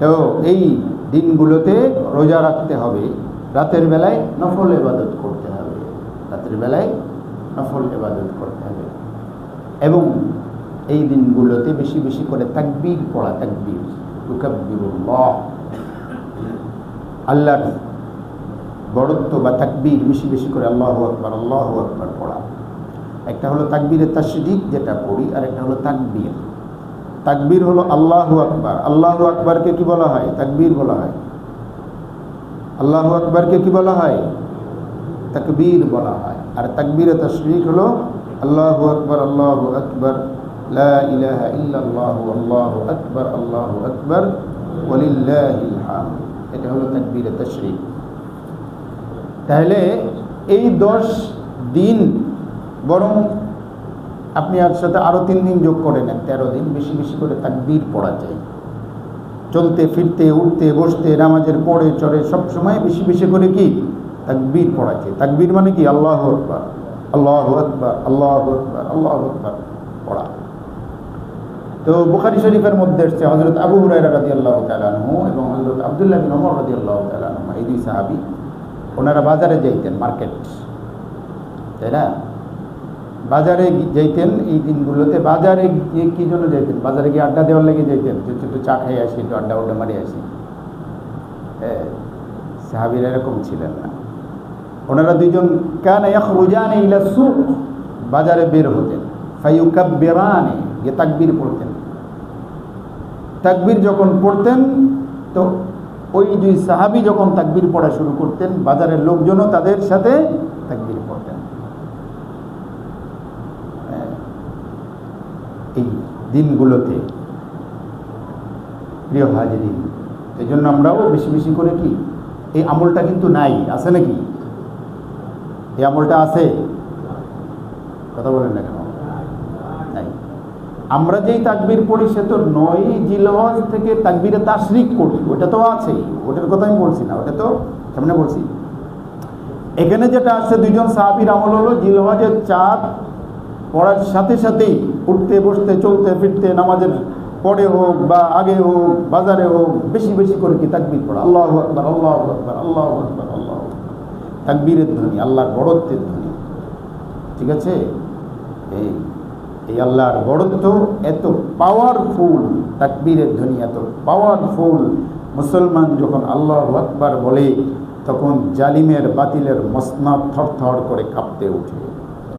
তো এই দিনগুলোতে রোজা রাখতে হবে, রাতের বেলায় নফল ইবাদত করতে হবে, রাতের বেলায় নফল ইবাদত করতে হবে। এবং এই দিনগুলোতে বেশি বেশি করে তাকবীর পড়া, তাকবীর, তুকাব্বিরুল্লাহ, আল্লাহর বড়ত্ব বা তাকবীর বেশি বেশি করে আল্লাহু আকবার, আল্লাহু আকবার পড়া। একটা হলো তাকবীরে তাশরিক যেটা পড়ি, আর একটা হলো তাকবীর। তাকবীর হলো আল্লাহু আকবার। আল্লাহু আকবারকে কি বলা হয়? তাকবীর বলা হয়। আল্লাহু আকবারকে কি বলা হয়? তাকবীর বলা হয়। আর তাকবীরে তাশরিক হলো আল্লাহু আকবার, আল্লাহু আকবার, লা ইলাহা ইল্লাল্লাহু, আল্লাহু আকবার, আল্লাহু আকবার, ওয়ালিল্লাহিল হামদ। এটা হলো তাকবীরে তাশরিক। তাহলে এই 10 দিন, বরং আপনি আর সাথে আরও 3 দিন যোগ করে নেন, 13 দিন বেশি বেশি করে তাকবীর পড়া চাই। চলতে ফিরতে, উঠতে বসতে, নামাজের পড়ে চড়ে সব সময় বেশি বেশি করে কি তাকবীর পড়া চাই। তাকবীর মানে কি? আল্লাহু আকবার, আল্লাহু আকবার, আল্লাহু আকবার, আল্লাহু আকবার পড়া। তো বুখারী শরীফের মধ্যে এসেছে হযরত আবু হুরায়রা রাদিয়াল্লাহু তাআলা আনহু এবং হযরত আব্দুল্লাহ বিন ওমর রাদিয়াল্লাহু তাআলা আনহু, এই দুই সাহাবী, ওনারা বাজারে যাইতেন, মার্কেট, তাই না? বাজারে যাইতেন এই দিনগুলোতে। বাজারে গিয়ে কী জন্য যাইতেন? বাজারে গিয়ে আড্ডা দেওয়ার লেগে যাইতেন, একটু চা খাই আসি, একটু আড্ডা মারি আসি। হ্যাঁ, সাহাবীরা এরকম ছিলেন না। ওনারা দুইজন কানা ইয়াখরুজানি ইলা সুক, বাজারে বের হতেন, ফায়ুকাব্বিরানি, গিয়ে তাকবীর পড়তেন। তাকবীর যখন পড়তেন তো ওই দুই সাহাবী যখন তাকবীর পড়া শুরু করতেন, বাজারের লোকজনও তাদের সাথে তাকবীর পড়তেন। এই দিনগুলোতে প্রিয় হাজিরিন, এই জন্য আমরাও বেশি বেশি করে কি, এই আমলটা কিন্তু নাই, আছে নাকি? এই আমলটা আছে? কথা বলেন না কেন? নাই। আমরা যেই তাকবীর পড়ি সে তো 9 জিলহজ থেকে তাকবীরে তাশরিক করি, ওটা তো আছেই, ওটার কথা আমি বলছি না, ওটা তো সামনে বলছি। এখানে যেটা আছে দুইজন সাহাবীর আমল হলো জিলহজের চাঁদ পড়ার সাথে সাথেই উঠতে বসতে চলতে ফিরতে, নামাজের পরে হোক বা আগে হোক, বাজারে হোক, বেশি বেশি করে কি তাকবীর পড়া, আল্লাহু আকবার, আল্লাহু আকবার, আল্লাহু আকবার, আল্লাহু আকবার। তাকবীরের ধ্বনি, আল্লাহর বড়ত্বের ধ্বনি। ঠিক আছে? এই আল্লাহর বড়ত্ব এত পাওয়ারফুল, তাকবীরের ধ্বনি এত পাওয়ারফুল। মুসলমান যখন আল্লাহু আকবার বলে তখন জালিমের বাতিলের মসনদ থরথর করে কাঁপতে ওঠে।